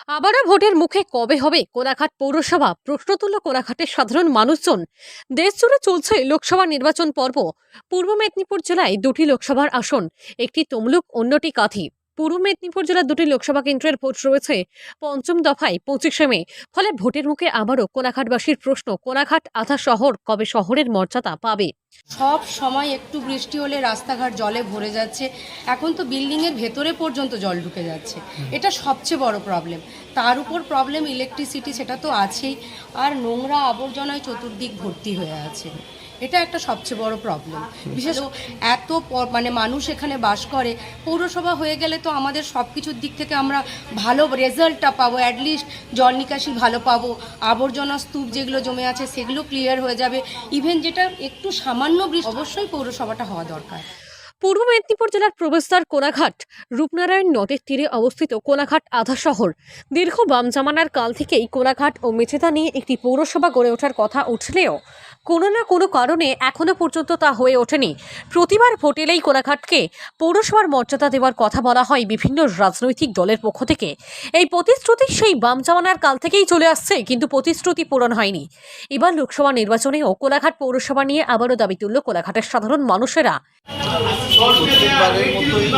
আবারও ভোটের মুখে কবে হবে কোলাঘাট পৌরসভা? প্রশ্ন তুলল কোলাঘাটের সাধারণ মানুষজন। দেশ জুড়ে চলছে লোকসভা নির্বাচন পর্ব। পূর্ব মেদিনীপুর জেলায় দুটি লোকসভার আসন, একটি তমলুক, অন্যটি কাঁথি। পূর্ব মেদিনীপুর জেলার দুটি লোকসভা কেন্দ্রের ভোট রয়েছে পঞ্চম দফায় 25শে মে। ফলে ভোটের মুখে আবারও কোলাঘাটবাসীর প্রশ্ন, কোলাঘাট আধা শহর কবে শহরের মর্যাদা পাবে? সব সময় একটু বৃষ্টি হলে রাস্তাঘাট জলে ভরে যাচ্ছে। এখন তো বিল্ডিংয়ের ভেতরে পর্যন্ত জল ঢুকে যাচ্ছে। এটা সবচেয়ে বড় প্রবলেম। তার উপর প্রবলেম ইলেকট্রিসিটি, সেটা তো আছেই। আর নোংরা আবর্জনায় চতুর্দিক ভর্তি হয়ে আছে। এটা একটা সবচেয়ে বড় প্রবলেম। বিশেষ এত মানে মানুষ এখানে বাস করে, পৌরসভা হয়ে গেলে তো আমাদের সব কিছুর দিক থেকে আমরা ভালো রেজাল্টটা পাবো। অ্যাটলিস্ট জল নিকাশি ভালো পাবো, আবর্জনা স্তূপ যেগুলো জমে আছে সেগুলো ক্লিয়ার হয়ে যাবে। ইভেন যেটা একটু সামান্য বৃষ্টি, অবশ্যই পৌরসভাটা হওয়া দরকার। পূর্ব মেদিনীপুর জেলার প্রবেশদ্বার কোলাঘাট। রূপনারায়ণ নদের তীরে অবস্থিত কোলাঘাট আধা শহর। দীর্ঘ বাম জামানার কাল থেকেই কোলাঘাট ও মেচেদা নিয়ে একটি পৌরসভা গড়ে ওঠার কথা উঠলেও কোনো না কোনো কারণে এখনো পর্যন্ত তা হয়ে ওঠেনি। প্রতিবার ভোট এলেই কোলাঘাটকে পৌরসভার মর্যাদা দেওয়ার কথা বলা হয় বিভিন্ন রাজনৈতিক দলের পক্ষ থেকে। এই প্রতিশ্রুতি সেই বাম জামানার কাল থেকেই চলে আসছে, কিন্তু প্রতিশ্রুতি পূরণ হয়নি। এবার লোকসভা নির্বাচনেও কোলাঘাট পৌরসভা নিয়ে আবারও দাবি তুলল কোলাঘাটের সাধারণ মানুষেরা। প্রত্যেকবারের মতোই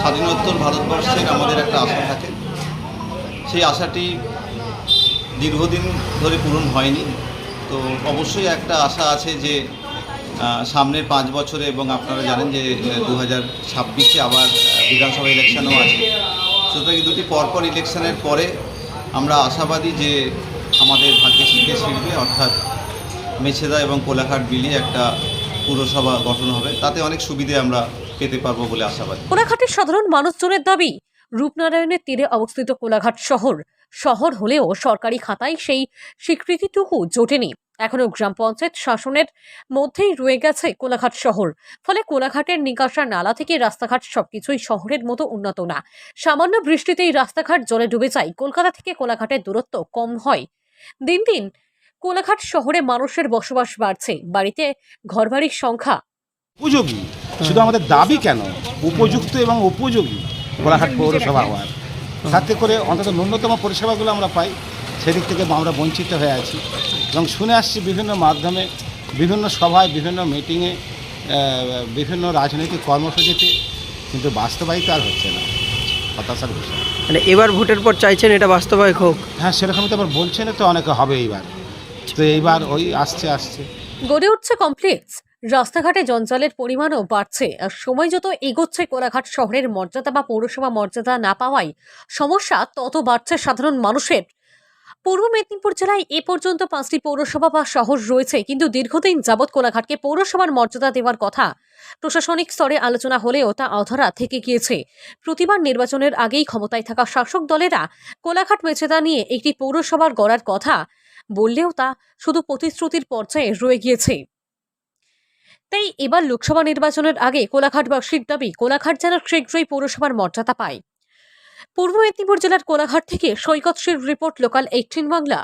স্বাধীনোত্তর ভারতবর্ষের আমাদের একটা আশা থাকে। সেই আশাটি দীর্ঘদিন ধরে পূরণ হয়নি। তো অবশ্যই একটা আশা আছে যে সামনের 5 বছরে, এবং আপনারা জানেন যে 2026-এ আবার বিধানসভা ইলেকশনও আছে। সুতরাং এই দুটি পরপর ইলেকশনের পরে আমরা আশাবাদী যে আমাদের ভাগ্যে শিখে ছিড়বে, অর্থাৎ মেছেদা এবং কোলাঘাট মিলিয়ে একটা পুরসভা গঠন হবে। তাতে অনেক সুবিধে আমরা পেতে পারবো বলে আশাবাদী। কোলাঘাটের সাধারণ মানুষজনের দাবি, রূপনারায়ণের তীরে অবস্থিত কোলাঘাট শহর হলেও সরকারি খাতায় সেই স্বীকৃতিটুকু জোটেনি। এখনো গ্রাম পঞ্চায়েত শাসনের মধ্যেই রয়ে গেছে কোলাঘাট শহর। ফলে কোলাঘাটের নিকাশা নালা থেকে রাস্তাঘাট সবকিছুই শহরের মতো উন্নত না। সামান্য বৃষ্টিতেই রাস্তাঘাট জলে ডুবে যায়। কলকাতা থেকে কোলাঘাটের দূরত্ব কম হয়। দিন দিন কোলাঘাট শহরে মানুষের বসবাস বাড়ছে, বাড়িতে ঘরবাড়ির সংখ্যা উপযোগী। শুধু আমাদের দাবি কেন, উপযুক্ত এবং উপযোগী কোলাঘাট পৌরসভা হওয়ার, তাতে করে অন্তত ন্যূনতম পরিষেবাগুলো আমরা পাই। সেদিক থেকে আমরা বঞ্চিত হয়ে আছি এবং শুনে আসছি বিভিন্ন মাধ্যমে, বিভিন্ন সভায়, বিভিন্ন মিটিংয়ে, বিভিন্ন রাজনৈতিক কর্মসূচিতে, কিন্তু বাস্তবায়িত আর হচ্ছে না। হতাশার বিষয়। মানে এবার ভোটের পর চাইছেন এটা বাস্তবায়িত হোক? হ্যাঁ, সেরকমই তো আবার বলছেন, তো অনেকে হবে এইবার। তো এইবার ওই আসছে গড়ে উঠছে কমপ্লেক্স, রাস্তাঘাটে জঞ্জালের পরিমাণও বাড়ছে। আর সময় যত এগোচ্ছে কোলাঘাট শহরের মর্যাদা বা পৌরসভা মর্যাদা না পাওয়ায় সমস্যা তত বাড়ছে সাধারণ মানুষের। পূর্ব মেদিনীপুর জেলায় এ পর্যন্ত 5টি পৌরসভা বা শহর রয়েছে, কিন্তু দীর্ঘদিন যাবৎ কোলাঘাটকে পৌরসভার মর্যাদা দেওয়ার কথা প্রশাসনিক স্তরে আলোচনা হলেও তা অধরা থেকে গিয়েছে। প্রতিবার নির্বাচনের আগেই ক্ষমতায় থাকা শাসক দলেরা কোলাঘাট মেচেদা নিয়ে একটি পৌরসভার গড়ার কথা বললেও তা শুধু প্রতিশ্রুতির পর্যায়ে রয়ে গিয়েছে। তাই এবার লোকসভা নির্বাচনের আগে কোলাঘাটবাসীর দাবি, কোলাঘাট যেন শীঘ্রই পৌরসভার মর্যাদা পায়। পূর্ব মেদিনীপুর জেলার কোলাঘাট থেকে সৈকত সির রিপোর্ট, লোকাল 18 বাংলা।